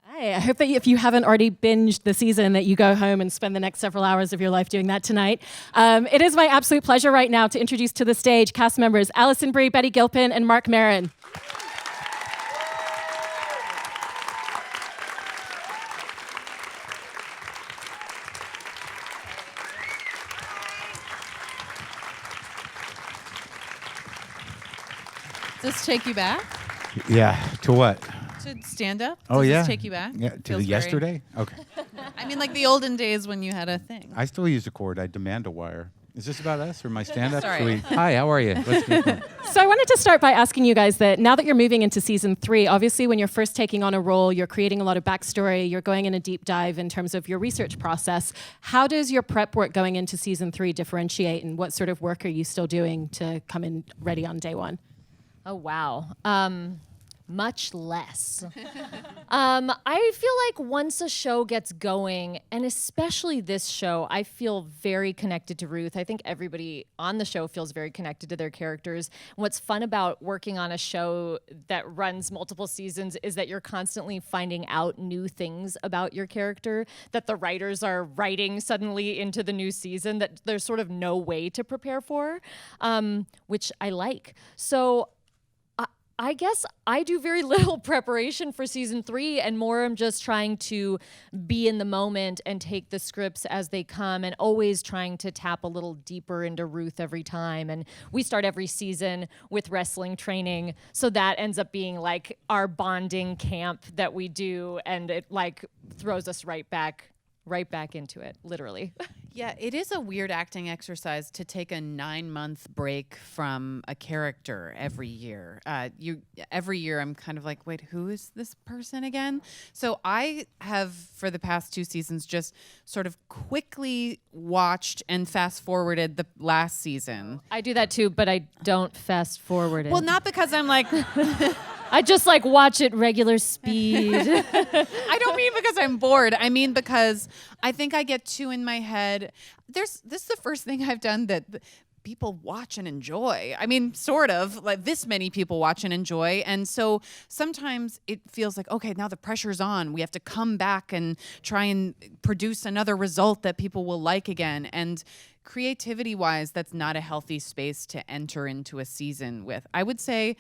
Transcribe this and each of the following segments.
I hope that if you haven't already binged the season, that you go home and spend the next several hours of your life doing that tonight. It is my absolute pleasure right now to introduce to the stage cast members Alison Brie, Betty Gilpin, and Marc Maron. Does this take you back? Yeah, to what? To stand up? Oh, Does yeah. this take you back? Yeah, to Feels yesterday? Okay. I mean, like the olden days when you had a thing. I still use a cord. I demand a wire. Is this about us or my stand-up? Sorry. Hi, how are you? Let's do it. So I wanted to start by asking you guys that now that you're moving into season 3, obviously when you're first taking on a role, you're creating a lot of backstory, you're going in a deep dive in terms of your research process. How does your prep work going into season 3 differentiate, and what sort of work are you still doing to come in ready on day 1? Oh, wow. Much less. I feel like once a show gets going, and especially this show, I feel very connected to Ruth. I think everybody on the show feels very connected to their characters. And what's fun about working on a show that runs multiple seasons is that you're constantly finding out new things about your character that the writers are writing suddenly into the new season that there's sort of no way to prepare for, which I like. So I guess I do very little preparation for season 3, and more I'm just trying to be in the moment and take the scripts as they come, and always trying to tap a little deeper into Ruth every time. And we start every season with wrestling training, so that ends up being like our bonding camp that we do, and it like throws us right back into it, literally. Yeah, it is a weird acting exercise to take a 9-month break from a character every year. Every year I'm kind of like, wait, who is this person again? So I have, for the past 2 seasons, just sort of quickly watched and fast forwarded the last season. I do that too, but I don't fast forward it. Well, not because I'm like... I just like watch it regular speed. I don't mean because I'm bored. I mean because I think I get too in my head. This is the first thing I've done that people watch and enjoy. I mean, sort of, like this many people watch and enjoy. And so sometimes it feels like, okay, now the pressure's on. We have to come back and try and produce another result that people will like again. And creativity-wise, that's not a healthy space to enter into a season with. I would say,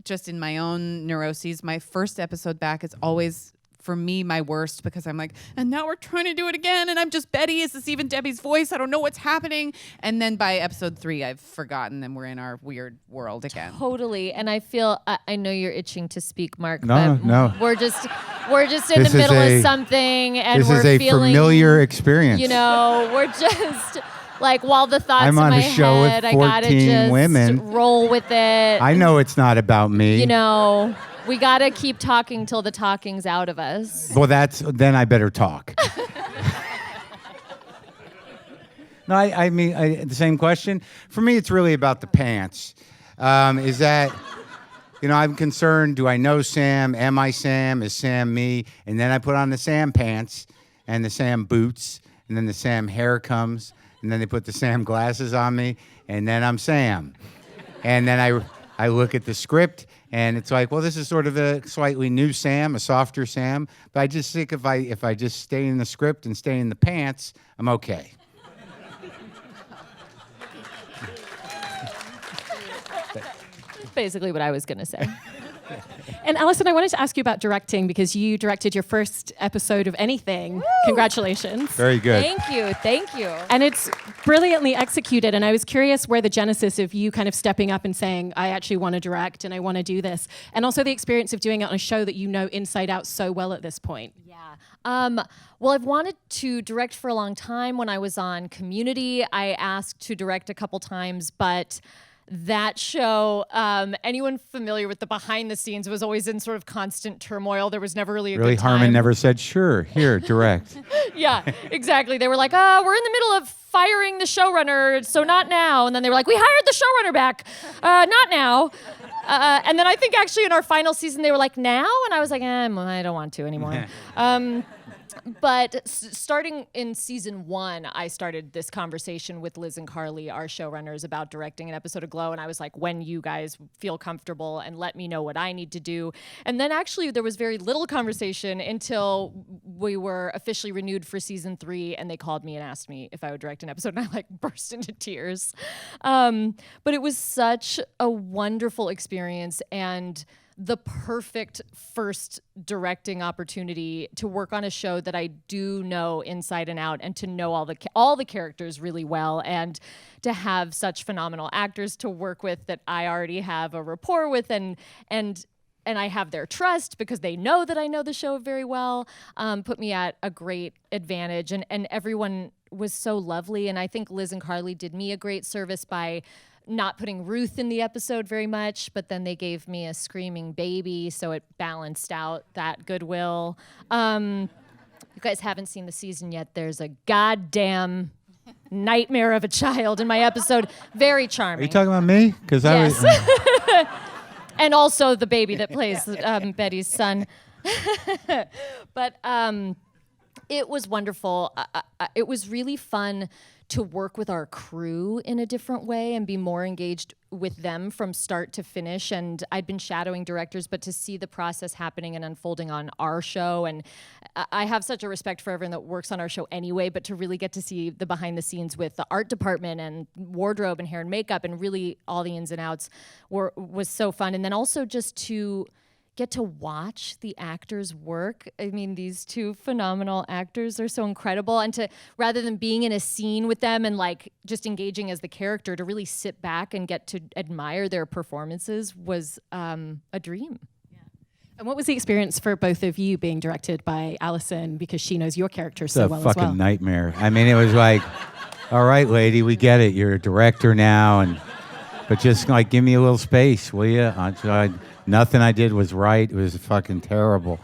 just in my own neuroses, my first episode back is always, for me, my worst, because I'm like, and now we're trying to do it again, and I'm just Betty. Is this even Debbie's voice? I don't know what's happening. And then by episode 3, I've forgotten, and we're in our weird world again. Totally. And I feel, I know you're itching to speak, Marc. No, but no. We're just in the middle of something, and we're feeling... This is a familiar experience. You know, we're just... Like, while the thoughts I'm in on my a show head, with I gotta 14 just women. roll with it. I know it's not about me. You know, we gotta keep talking till the talking's out of us. Well, then I better talk. No, I mean, the same question. For me, it's really about the pants. Is that, I'm concerned, do I know Sam? Am I Sam? Is Sam me? And then I put on the Sam pants and the Sam boots, and then the Sam hair comes. And then they put the Sam glasses on me, and then I'm Sam. And then I look at the script, and it's like, well, this is sort of a slightly new Sam, a softer Sam. But I just think if I just stay in the script and stay in the pants, I'm okay. Basically what I was gonna say. And Alison, I wanted to ask you about directing, because you directed your first episode of anything. Woo! Congratulations. Very good. Thank you. And it's brilliantly executed. And I was curious where the genesis of you kind of stepping up and saying, I actually want to direct and I want to do this. And also the experience of doing it on a show that you know inside out so well at this point. Yeah. Well, I've wanted to direct for a long time. When I was on Community, I asked to direct a couple times, but that show, anyone familiar with the behind the scenes, was always in sort of constant turmoil. There was never really a good time. Harmon never said, sure, here, direct. Yeah, exactly. They were like, we're in the middle of firing the showrunner, so not now. And then they were like, we hired the showrunner back, not now. And then I think actually in our final season, they were like, now? And I was like, I don't want to anymore. But starting in season 1, I started this conversation with Liz and Carly, our showrunners, about directing an episode of Glow. And I was like, when you guys feel comfortable and let me know what I need to do. And then actually there was very little conversation until we were officially renewed for season 3. And they called me and asked me if I would direct an episode. And I like burst into tears. But it was such a wonderful experience. And the perfect first directing opportunity to work on a show that I do know inside and out, and to know all the characters really well, and to have such phenomenal actors to work with that I already have a rapport with, and I have their trust because they know that I know the show very well, put me at a great advantage, and everyone was so lovely. And I think Liz and Carly did me a great service by not putting Ruth in the episode very much, but then they gave me a screaming baby, so it balanced out that goodwill. You guys haven't seen the season yet. There's a goddamn nightmare of a child in my episode. Very charming. Are you talking about me? Because yes. And also the baby that plays Betty's son. But it was wonderful. It was really fun to work with our crew in a different way and be more engaged with them from start to finish. And I'd been shadowing directors, but to see the process happening and unfolding on our show, and I have such a respect for everyone that works on our show anyway, but to really get to see the behind the scenes with the art department and wardrobe and hair and makeup and really all the ins and outs was so fun. And then also just to get to watch the actors work. I mean, these two phenomenal actors are so incredible. And to, rather than being in a scene with them and like just engaging as the character, to really sit back and get to admire their performances was a dream. And what was the experience for both of you being directed by Alison, because she knows your character so well as well? It's a fucking nightmare. I mean, it was like, all right, lady, we get it. You're a director now, but just like give me a little space, will you? Nothing I did was right. It was fucking terrible.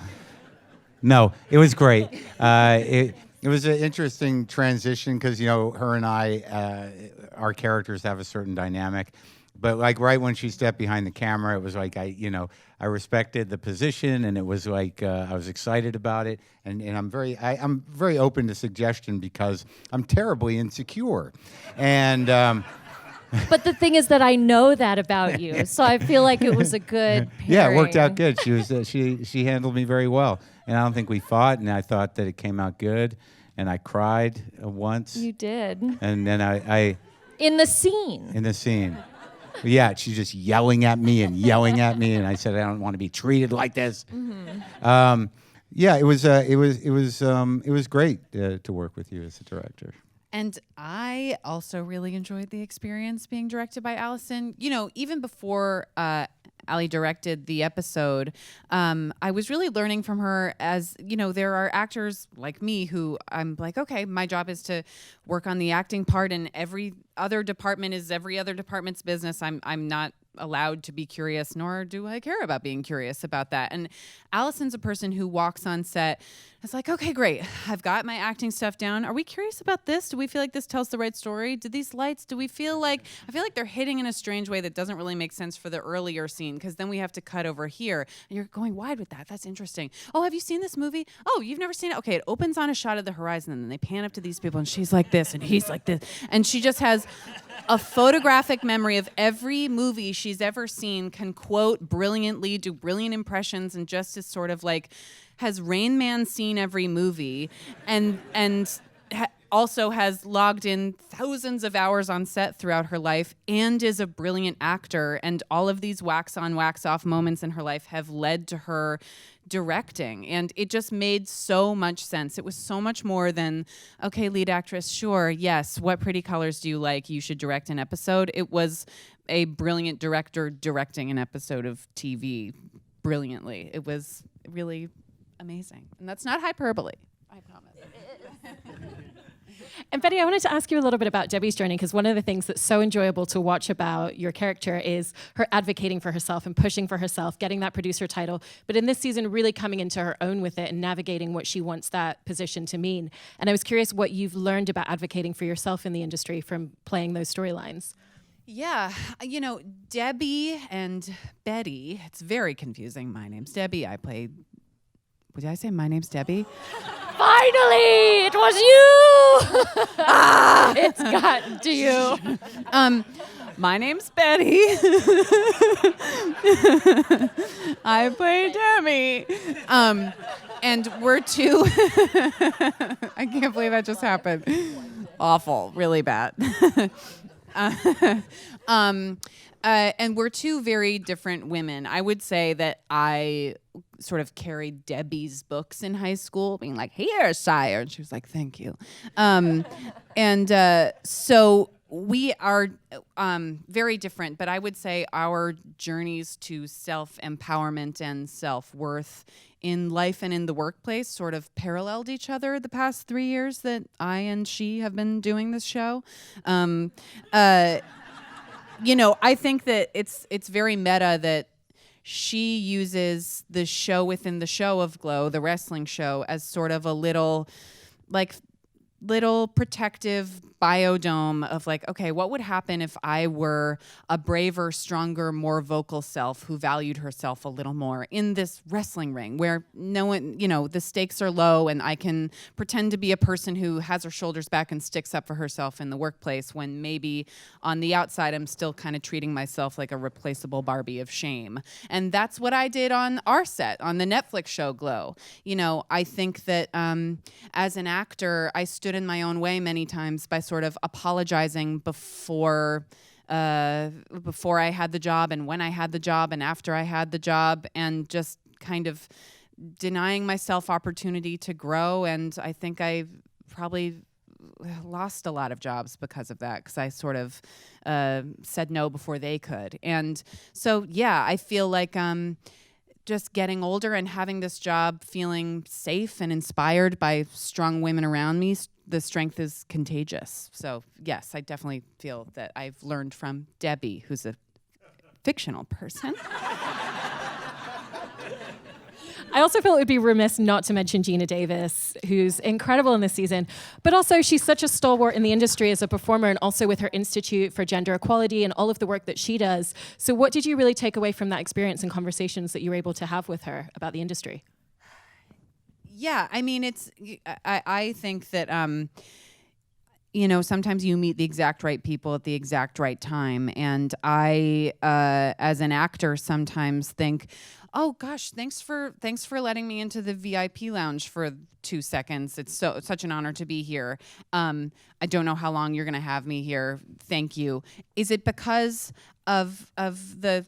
No, it was great. It was an interesting transition because, you know, her and I, our characters have a certain dynamic. But like right when she stepped behind the camera, it was like I respected the position, and it was like I was excited about it, and I'm very open to suggestion because I'm terribly insecure, and. But the thing is that I know that about you, so I feel like it was a good pairing. Yeah, it worked out good. She was she handled me very well, and I don't think we fought, and I thought that it came out good, and I cried once. You did. And then I in the scene. In the scene. Yeah, she's just yelling at me, and I said I don't want to be treated like this. Mm-hmm. Yeah, it was great to work with you as a director. And I also really enjoyed the experience being directed by Alison. You know, even before Ali directed the episode, I was really learning from her. As, you know, there are actors like me who I'm like, okay, my job is to work on the acting part, and every other department is every other department's business. I'm not allowed to be curious, nor do I care about being curious about that. And Alison's a person who walks on set. It's like, okay, great. I've got my acting stuff down. Are we curious about this? Do we feel like this tells the right story? Do these lights, I feel like they're hitting in a strange way that doesn't really make sense for the earlier scene, because then we have to cut over here. And you're going wide with that. That's interesting. Oh, have you seen this movie? Oh, you've never seen it? Okay, it opens on a shot of the horizon, and then they pan up to these people, and she's like this, and he's like this. And she just has a photographic memory of every movie she's ever seen, can quote brilliantly, do brilliant impressions, and just is sort of like, has Rain Man seen every movie, and also has logged in thousands of hours on set throughout her life, and is a brilliant actor. And all of these wax on, wax off moments in her life have led to her directing. And it just made so much sense. It was so much more than, okay, lead actress, sure, yes, what pretty colors do you like? You should direct an episode. It was a brilliant director directing an episode of TV brilliantly. It was really amazing. And that's not hyperbole, I promise. And Betty, I wanted to ask you a little bit about Debbie's journey, because one of the things that's so enjoyable to watch about your character is her advocating for herself and pushing for herself, getting that producer title, but in this season really coming into her own with it and navigating what she wants that position to mean. And I was curious what you've learned about advocating for yourself in the industry from playing those storylines. Yeah, you know, Debbie and Betty, it's very confusing. My name's Debbie. I play did I say my name's Debbie? Finally, it was you. It's gotten to you. My name's Betty. I play Debbie. And we're two. I can't believe that just happened. Awful, really bad. And we're two very different women. I would say that I sort of carried Debbie's books in high school, being like, "Here, sire," and she was like, "Thank you." So we are very different, but I would say our journeys to self-empowerment and self-worth in life and in the workplace sort of paralleled each other the past 3 years that I and she have been doing this show. I think that it's very meta that she uses the show within the show of Glow, the wrestling show, as sort of a little protective biodome of like, okay, what would happen if I were a braver, stronger, more vocal self who valued herself a little more in this wrestling ring where no one, the stakes are low and I can pretend to be a person who has her shoulders back and sticks up for herself in the workplace when maybe on the outside I'm still kind of treating myself like a replaceable Barbie of shame. And that's what I did on our set, on the Netflix show Glow. I think that as an actor, I stood in my own way many times by sort of apologizing before I had the job and when I had the job and after I had the job and just kind of denying myself opportunity to grow. And I think I probably lost a lot of jobs because of that, because I sort of said no before they could. And so, yeah, I feel like just getting older and having this job, feeling safe and inspired by strong women around me, the strength is contagious. So yes, I definitely feel that I've learned from Debbie, who's a fictional person. I also feel it would be remiss not to mention Geena Davis, who's incredible in this season, but also she's such a stalwart in the industry as a performer and also with her Institute for Gender Equality and all of the work that she does. So what did you really take away from that experience and conversations that you were able to have with her about the industry? Yeah, I mean, I think that, sometimes you meet the exact right people at the exact right time. And I, as an actor, sometimes think, oh gosh, thanks for letting me into the VIP lounge for 2 seconds. It's such an honor to be here. I don't know how long you're going to have me here. Thank you. Is it because of the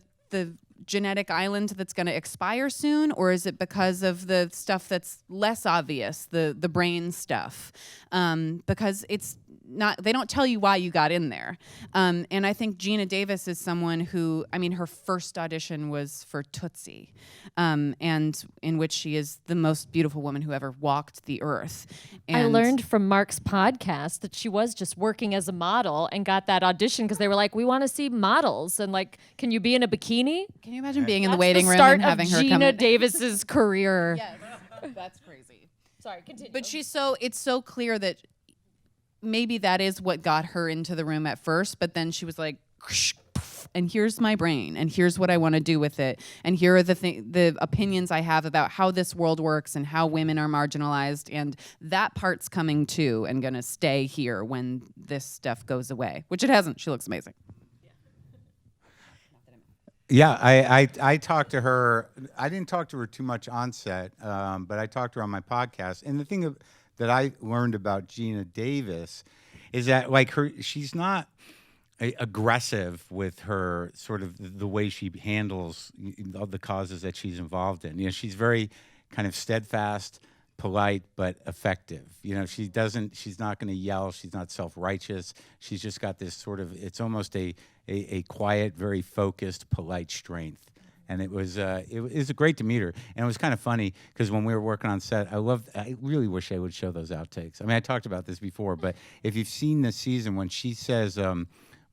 genetic island that's going to expire soon, or is it because of the stuff that's less obvious, the brain stuff? Because it's not, they don't tell you why you got in there. And I think Geena Davis is someone who, her first audition was for Tootsie, and in which she is the most beautiful woman who ever walked the earth. And I learned from Marc's podcast that she was just working as a model and got that audition because they were like, we want to see models. And like, can you be in a bikini? Can you imagine being in the That's waiting the room start and having of her come Geena in? Davis's career. Yes, that's crazy. Sorry, continue. But it's so clear that maybe that is what got her into the room at first, but then she was like, and here's my brain, and here's what I want to do with it, and here are the opinions I have about how this world works and how women are marginalized, and that part's coming too and gonna stay here when this stuff goes away, which it hasn't. She looks amazing. Yeah, I talked to her. I didn't talk to her too much on set, but I talked to her on my podcast. And the thing that I learned about Geena Davis is that she's not aggressive with her sort of the way she handles the causes that she's involved in. She's very kind of steadfast, polite, but effective. She's not going to yell. She's not self-righteous. She's just got this sort of, it's almost a quiet, very focused, polite strength. And it was great to meet her. And it was kind of funny because when we were working on set, I really wish I would show those outtakes. I talked about this before, but if you've seen this season when she says,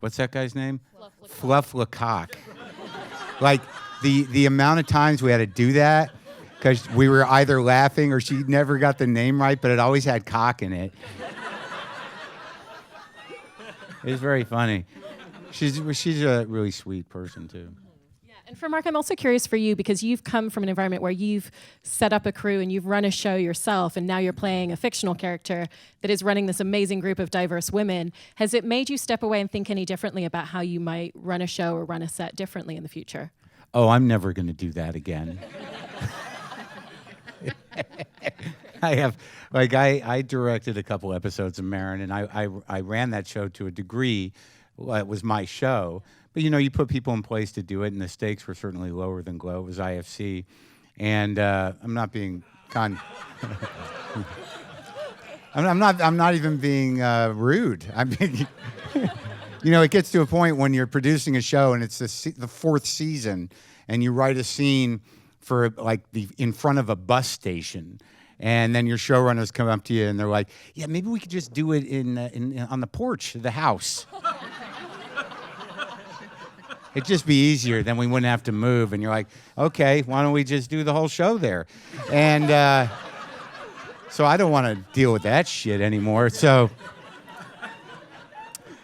what's that guy's name? Fluff Lecoq. Like the amount of times we had to do that because we were either laughing or she never got the name right, but it always had cock in it. It was very funny. She's a really sweet person too. And for Marc, I'm also curious for you because you've come from an environment where you've set up a crew and you've run a show yourself, and now you're playing a fictional character that is running this amazing group of diverse women. Has it made you step away and think any differently about how you might run a show or run a set differently in the future? Oh, I'm never going to do that again. I directed a couple episodes of Maron, and I ran that show to a degree. Well, it was my show. But, you put people in place to do it, and the stakes were certainly lower than Glow. It was IFC. And I'm not being I'm not even being rude. I'm being, it gets to a point when you're producing a show and it's the fourth season, and you write a scene for in front of a bus station, and then your showrunners come up to you and they're like, "Yeah, maybe we could just do it on the porch of the house." It'd just be easier, then we wouldn't have to move. And you're like, okay, why don't we just do the whole show there? And so I don't want to deal with that shit anymore. So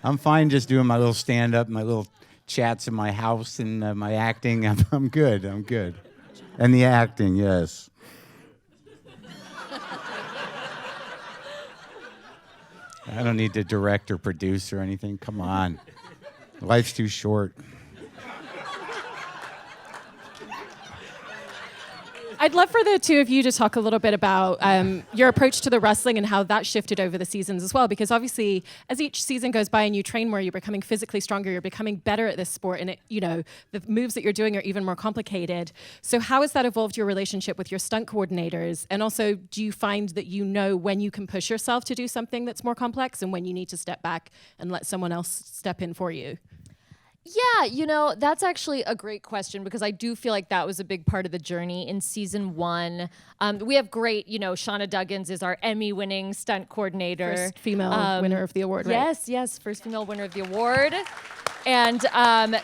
I'm fine just doing my little stand-up, my little chats in my house, and my acting. I'm good. And the acting, yes. I don't need to direct or produce or anything. Come on. Life's too short. I'd love for the two of you to talk a little bit about your approach to the wrestling and how that shifted over the seasons as well. Because obviously, as each season goes by and you train more, you're becoming physically stronger, you're becoming better at this sport, and the moves that you're doing are even more complicated. So how has that evolved your relationship with your stunt coordinators? And also, do you find that when you can push yourself to do something that's more complex and when you need to step back and let someone else step in for you? Yeah, that's actually a great question because I do feel like that was a big part of the journey in season 1. We have great, Shauna Duggins is our Emmy-winning stunt coordinator. First female winner of the award, right? Yes, first female winner of the award. And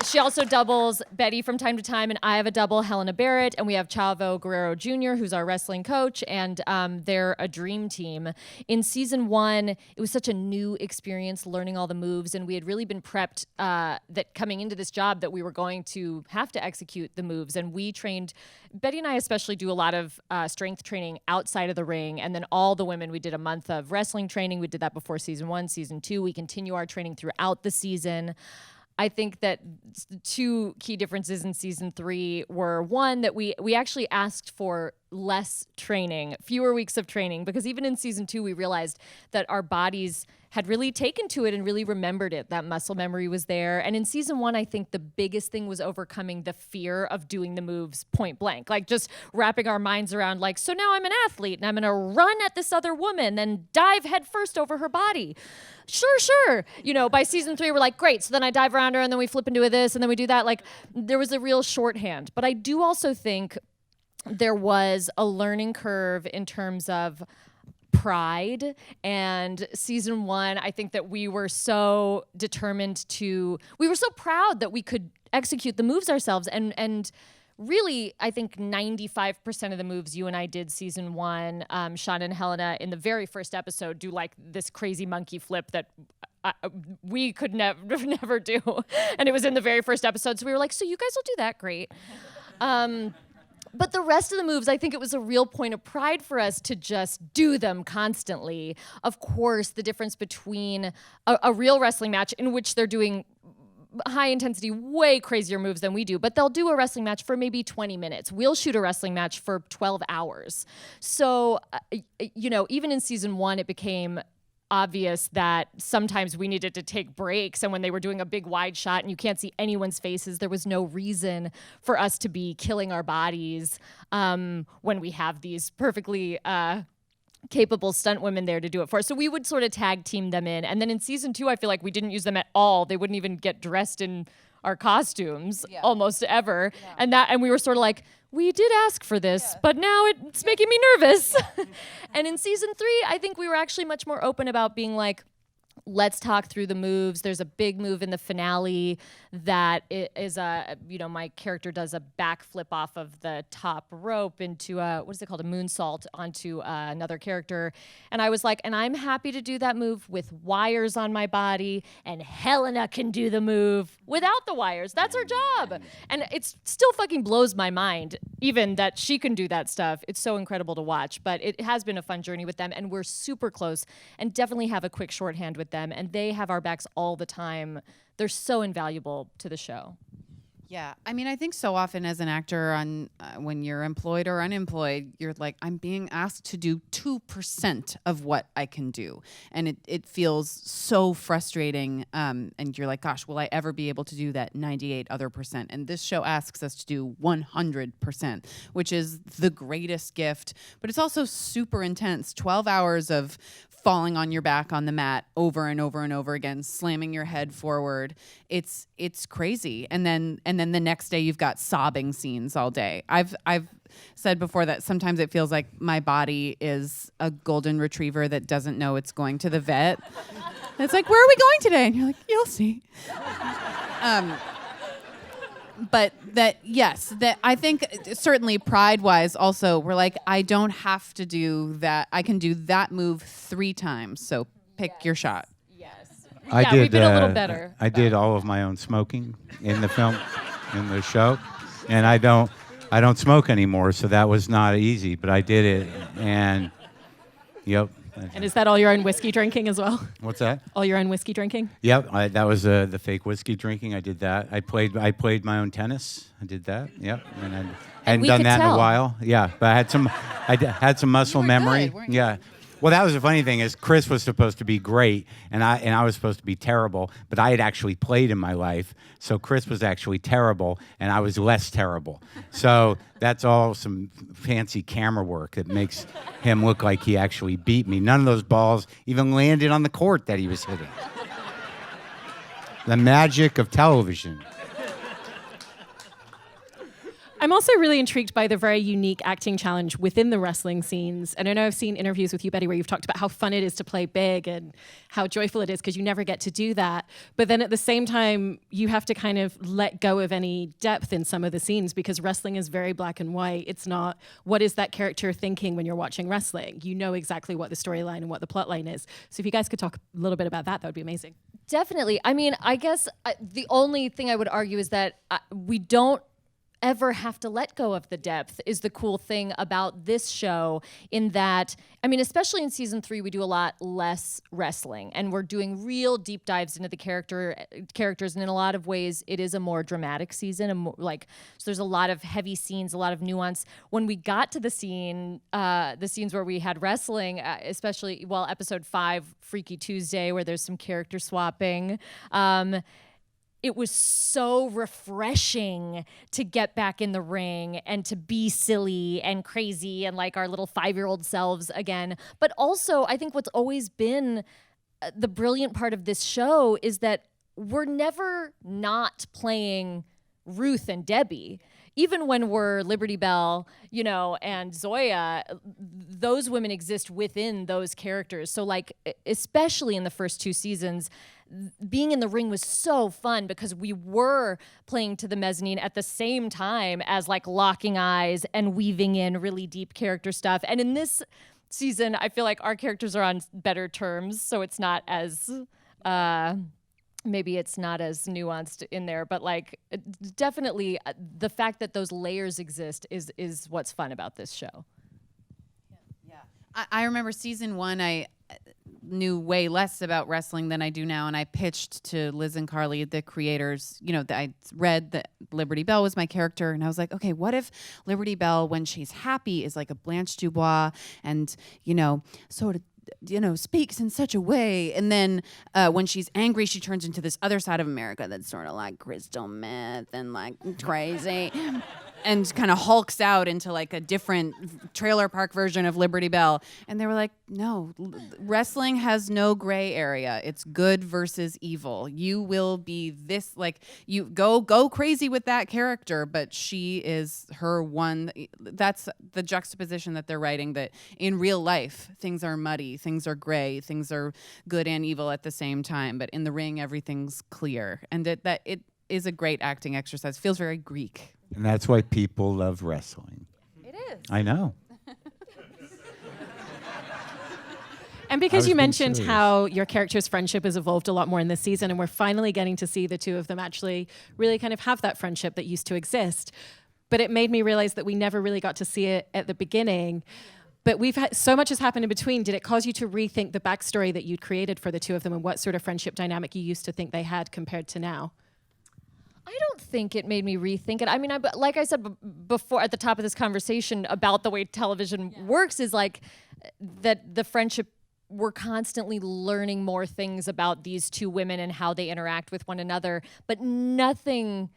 she also doubles Betty from time to time, and I have a double, Helena Barrett, and we have Chavo Guerrero Jr., who's our wrestling coach, and they're a dream team. In season 1, it was such a new experience learning all the moves, and we had really been prepped that coming into this job that we were going to have to execute the moves, and we trained, Betty and I especially do a lot of strength training outside of the ring, and then all the women, we did a month of wrestling training. We did that before season 1, season 2. We continue our training throughout the season. I think that two key differences in season 3 were, one, that we actually asked for less training, fewer weeks of training, because even in season 2, we realized that our bodies had really taken to it and really remembered it. That muscle memory was there. And in season 1, I think the biggest thing was overcoming the fear of doing the moves point blank, like just wrapping our minds around so now I'm an athlete and I'm gonna run at this other woman and dive headfirst over her body. Sure. By season 3, we're like, great. So then I dive around her and then we flip into this and then we do that. There was a real shorthand. But I do also think there was a learning curve in terms of pride. And season 1, I think that we were so we were so proud that we could execute the moves ourselves. And really, I think 95% of the moves you and I did season 1, Shauna and Helena in the very first episode do this crazy monkey flip that we could never do. And it was in the very first episode. So we were like, so you guys will do that, great. But the rest of the moves, I think it was a real point of pride for us to just do them constantly. Of course, the difference between a real wrestling match in which they're doing high intensity, way crazier moves than we do, but they'll do a wrestling match for maybe 20 minutes. We'll shoot a wrestling match for 12 hours. So, even in season 1, it became obvious that sometimes we needed to take breaks, and when they were doing a big wide shot and you can't see anyone's faces, there was no reason for us to be killing our bodies when we have these perfectly capable stunt women there to do it for us. So we would sort of tag team them in. And then in season 2, I feel like we didn't use them at all. They wouldn't even get dressed in our costumes almost ever. Yeah. And we were sort of like, we did ask for this, but now it's making me nervous. And in season 3, I think we were actually much more open about being like, let's talk through the moves. There's a big move in the finale that is my character does a backflip off of the top rope into what is it called? A moonsault onto another character. And I was like, and I'm happy to do that move with wires on my body, and Helena can do the move without the wires. That's her job. And it still fucking blows my mind, even that she can do that stuff. It's so incredible to watch, but it has been a fun journey with them, and we're super close and definitely have a quick shorthand with them, and they have our backs all the time. They're so invaluable to the show. Yeah, I mean, I think so often as an actor, on when you're employed or unemployed, you're like, I'm being asked to do 2% of what I can do, and it feels so frustrating. And you're like, gosh, will I ever be able to do that 98 other percent? And this show asks us to do 100%, which is the greatest gift. But it's also super intense. 12 hours of falling on your back on the mat over and over and over again, slamming your head forward. It's crazy. And then the next day you've got sobbing scenes all day. I've said before that sometimes it feels like my body is a golden retriever that doesn't know it's going to the vet. It's like, where are we going today? And you're like, you'll see. But that I think certainly pride-wise also, we're like, I don't have to do that. I can do that move 3 times, so pick your shot. Yes. We've been a little better. I did all of my own smoking in the film, in the show, and I don't smoke anymore, so that was not easy, but I did it, and yep. And is that all your own whiskey drinking as well? What's that? All your own whiskey drinking? Yep, that was the fake whiskey drinking. I did that. I played my own tennis. I did that. Yep, and I hadn't done that in a while. Yeah, but I had some muscle memory. Good, weren't you? Yeah. Well, that was the funny thing is Chris was supposed to be great, and I was supposed to be terrible. But I had actually played in my life, so Chris was actually terrible, and I was less terrible. So that's all some fancy camera work that makes him look like he actually beat me. None of those balls even landed on the court that he was hitting. The magic of television. I'm also really intrigued by the very unique acting challenge within the wrestling scenes. And I know I've seen interviews with you, Betty, where you've talked about how fun it is to play big and how joyful it is because you never get to do that. But then at the same time, you have to kind of let go of any depth in some of the scenes because wrestling is very black and white. It's not, what is that character thinking when you're watching wrestling? You know exactly what the storyline and what the plot line is. So if you guys could talk a little bit about that, that would be amazing. Definitely. I mean, I guess the only thing I would argue is that we don't ever have to let go of the depth is the cool thing about this show, in that, I mean, especially in season 3, we do a lot less wrestling and we're doing real deep dives into the characters, and in a lot of ways it is a more dramatic season, and so there's a lot of heavy scenes, a lot of nuance. When we got to the scenes where we had wrestling, especially episode 5, Freaky Tuesday, where there's some character swapping, it was so refreshing to get back in the ring and to be silly and crazy and like our little 5-year-old selves again. But also, I think what's always been the brilliant part of this show is that we're never not playing Ruth and Debbie. Even when we're Liberty Bell, and Zoya, those women exist within those characters. So like, especially in the first 2 seasons, being in the ring was so fun because we were playing to the mezzanine at the same time as like locking eyes and weaving in really deep character stuff. And in this season, I feel like our characters are on better terms, so it's not as maybe it's not as nuanced in there, but like definitely the fact that those layers exist is what's fun about this show. Yeah. I remember season 1, I knew way less about wrestling than I do now, and I pitched to Liz and Carly, the creators, I read that Liberty Bell was my character, and I was like, okay, what if Liberty Bell, when she's happy, is like a Blanche Dubois and, sort of, speaks in such a way, and then when she's angry, she turns into this other side of America that's sort of like crystal meth and like crazy. and kind of hulks out into like a different trailer park version of Liberty Bell. And they were like, no, wrestling has no gray area. It's good versus evil. You will be this, like, you go crazy with that character, but she is her one. That's the juxtaposition that they're writing, that in real life, things are muddy, things are gray, things are good and evil at the same time. But in the ring, everything's clear. And that it is a great acting exercise. Feels very Greek. And that's why people love wrestling. It is. I know. And because you being mentioned serious. how your character's friendship has evolved a lot more in this season, and we're finally getting to see the two of them actually really kind of have that friendship that used to exist. But it made me realize that we never really got to see it at the beginning. But we've had so much has happened in between. Did it cause you to rethink the backstory that you'd created for the two of them, and what sort of friendship dynamic you used to think they had compared to now? I don't think it made me rethink it. I mean, like I said before at the top of this conversation about the way television works, is like that the friendship, we're constantly learning more things about these two women and how they interact with one another, but nothing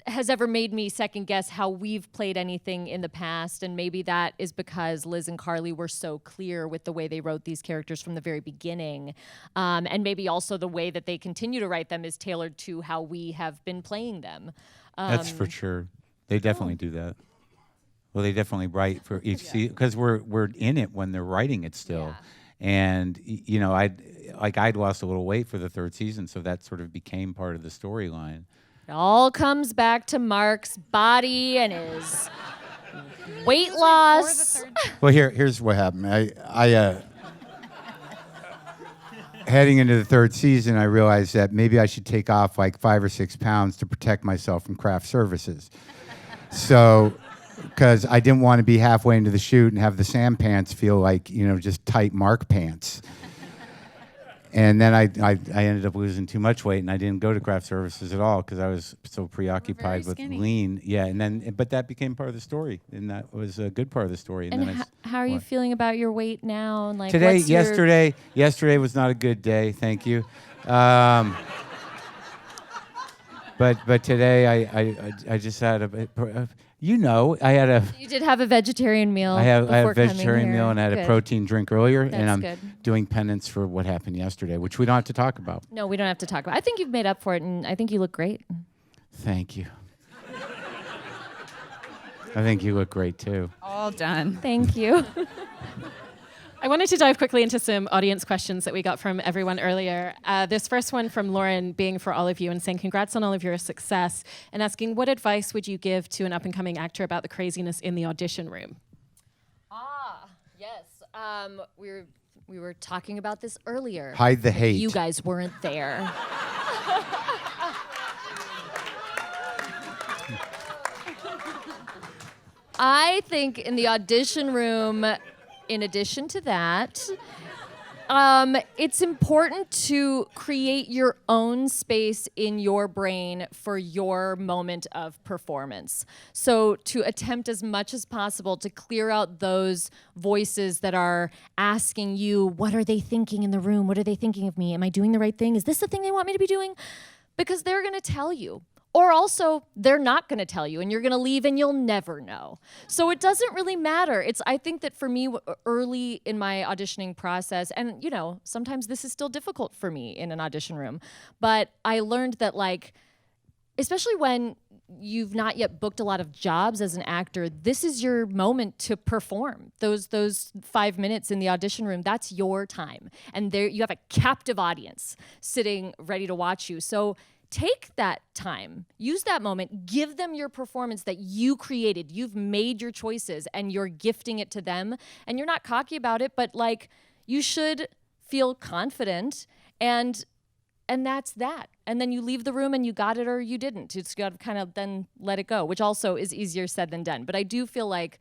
has ever made me second guess how we've played anything in the past. And maybe that is because Liz and Carly were so clear with the way they wrote these characters from the very beginning. And maybe also the way that they continue to write them is tailored to how we have been playing them. That's for sure. They definitely do that. Well, they definitely write for each season, because we're in it when they're writing it still. Yeah. And you know, I'd lost a little weight for the third season, so that sort of became part of the storyline. It all comes back to Marc's body and his weight loss. Well, here's what happened. I heading into the third season, I realized that maybe I should take off like 5 or 6 pounds to protect myself from craft services. So, because I didn't want to be halfway into the shoot and have the Sam pants feel like, you know, just tight Marc pants. And then I ended up losing too much weight, and I didn't go to craft services at all because I was so preoccupied with skinny. lean. Yeah, and then but that became part of the story, and that was a good part of the story. And then how are you what? feeling about your weight now? And like Today, what's your- yesterday was not a good day. Thank you. But today I just had I had a You did have a vegetarian meal. I had a before coming vegetarian here. meal and I had a Good. protein drink earlier, and That's I'm good. doing penance for what happened yesterday, which we don't have to talk about. No, we don't have to talk about it. I think you've made up for it, and I think you look great. Thank you. I think you look great too. All done. Thank you. I wanted to dive quickly into some audience questions that we got from everyone earlier. This first one from Lauren being for all of you and saying congrats on all of your success, and asking what advice would you give to an up-and-coming actor about the craziness in the audition room? Yes. We were talking about this earlier. Hide the hate. You guys weren't there. I think in the audition room, in addition to that, it's important to create your own space in your brain for your moment of performance. So to attempt as much as possible to clear out those voices that are asking you, what are they thinking in the room? What are they thinking of me? Am I doing the right thing? Is this the thing they want me to be doing? Because they're going to tell you. Or also, they're not going to tell you, and you're going to leave, and you'll never know. So it doesn't really matter. I think that for me, early in my auditioning process, and sometimes this is still difficult for me in an audition room, but I learned that, like, especially when you've not yet booked a lot of jobs as an actor, this is your moment to perform. Those 5 minutes in the audition room, that's your time, and there you have a captive audience sitting ready to watch you. So take that time, use that moment, give them your performance that you created. You've made your choices and you're gifting it to them, and you're not cocky about it, but like you should feel confident, and that's that. And then you leave the room and you got it or you didn't. You just got to kind of then let it go, which also is easier said than done. But I do feel like,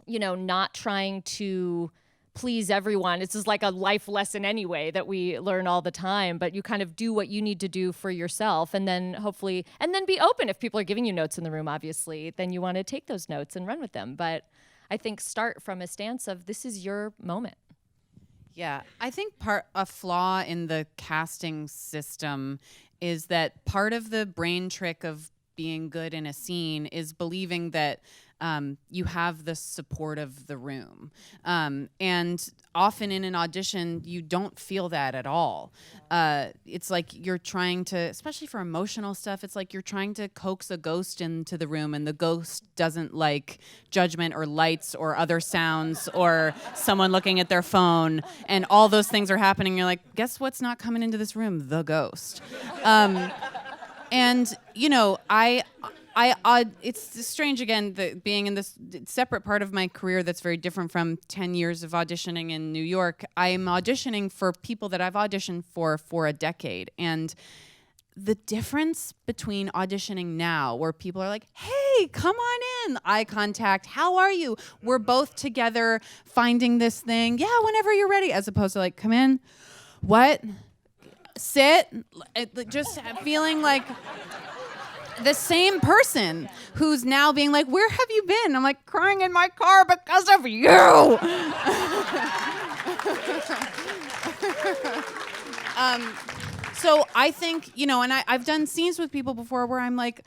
not trying to please everyone. It's just like a life lesson anyway that we learn all the time, but you kind of do what you need to do for yourself, and then hopefully, and then be open. If people are giving you notes in the room, obviously, then you want to take those notes and run with them. But I think start from a stance of this is your moment. Yeah, I think a flaw in the casting system is that part of the brain trick of being good in a scene is believing that you have the support of the room. And often in an audition, you don't feel that at all. It's like you're trying to, especially for emotional stuff, it's like you're trying to coax a ghost into the room, and the ghost doesn't like judgment or lights or other sounds or someone looking at their phone, and all those things are happening. You're like, guess what's not coming into this room? The ghost. And, you know, it's strange, again, being in this separate part of my career that's very different from 10 years of auditioning in New York. I'm auditioning for people that I've auditioned for a decade. And the difference between auditioning now, where people are like, hey, come on in, eye contact, how are you? We're both together finding this thing. Yeah, whenever you're ready. As opposed to like, come in, what? Sit, just feeling like the same person who's now being like, where have you been? I'm like, crying in my car because of you. So I think, you know, and I've done scenes with people before where I'm like,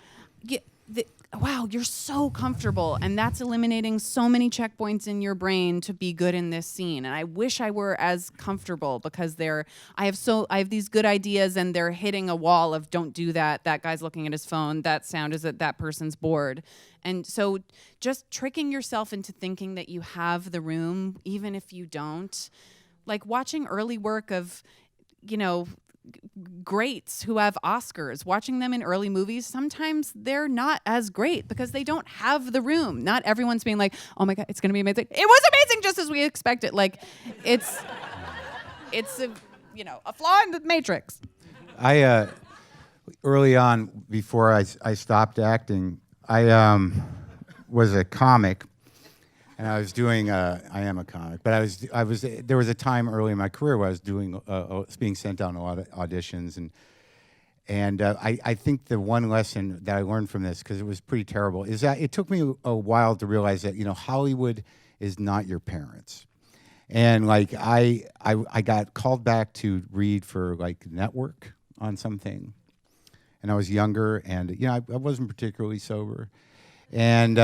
wow, you're so comfortable, and that's eliminating so many checkpoints in your brain to be good in this scene. And I wish I were as comfortable, because I have these good ideas, and they're hitting a wall of don't do that. That guy's looking at his phone. That sound is that person's bored. And so just tricking yourself into thinking that you have the room, even if you don't. Like watching early work of, you know, greats who have Oscars, watching them in early movies, sometimes they're not as great because they don't have the room. Not everyone's being like, oh my God, it's going to be amazing. It was amazing just as we expected. Like, it's a, you know, a flaw in the matrix. I, early on, before I stopped acting, I was a comic. And I was doing, I am a comic, but there was a time early in my career where I was doing, being sent down a lot of auditions, and I think the one lesson that I learned from this, because it was pretty terrible, is that it took me a while to realize that, you know, Hollywood is not your parents. And like, I got called back to read for like network on something, and I was younger, and, you know, I wasn't particularly sober. And,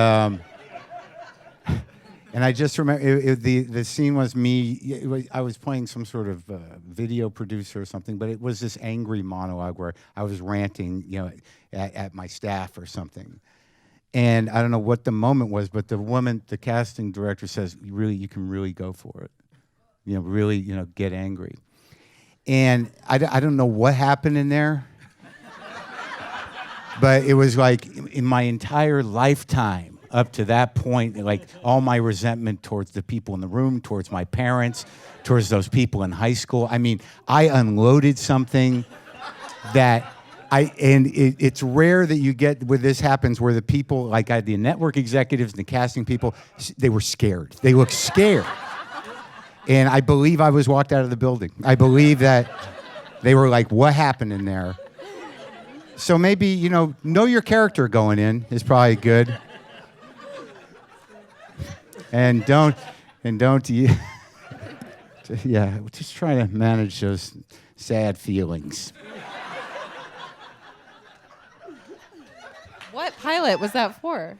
and I just remember the scene was me. I was playing some sort of video producer or something, but it was this angry monologue where I was ranting, you know, at my staff or something. And I don't know what the moment was, but the casting director says, you can really go for it. You know, really, you know, get angry. And I don't know what happened in there, but it was like in my entire lifetime, up to that point, like all my resentment towards the people in the room, towards my parents, towards those people in high school. I mean, I unloaded something that it's rare that you get where this happens, where the people, like the network executives and the casting people, they were scared. They looked scared. And I believe I was walked out of the building. I believe that they were like, what happened in there? So maybe, you know your character going in is probably good. And don't, yeah, just try to manage those sad feelings. What pilot was that for?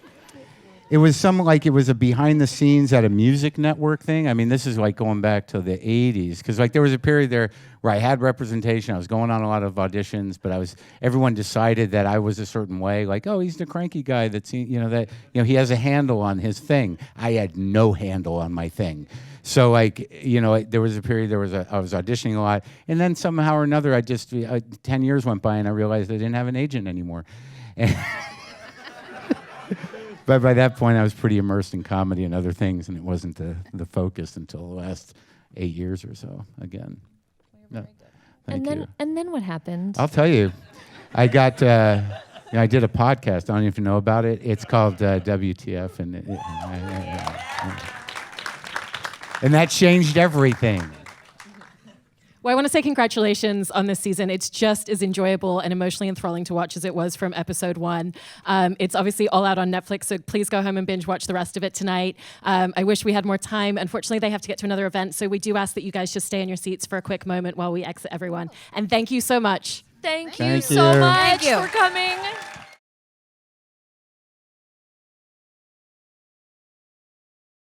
It was it was a behind the scenes at a music network thing. I mean, this is like going back to the 80s. Because like there was a period there where I had representation. I was going on a lot of auditions, but everyone decided that I was a certain way. Like, oh, he's the cranky guy he has a handle on his thing. I had no handle on my thing. So like, you know, there was a period, I was auditioning a lot. And then somehow or another, 10 years went by and I realized I didn't have an agent anymore. But by that point, I was pretty immersed in comedy and other things, and it wasn't the focus until the last 8 years or so. Again, no, thank you. And then what happened? I'll tell you. I got. I did a podcast. I don't even know about it. It's called WTF, and that changed everything. Well, I want to say congratulations on this season. It's just as enjoyable and emotionally enthralling to watch as it was from episode 1. It's obviously all out on Netflix, so please go home and binge watch the rest of it tonight. I wish we had more time. Unfortunately, they have to get to another event, so we do ask that you guys just stay in your seats for a quick moment while we exit everyone. And thank you so much. Thank you so much for coming.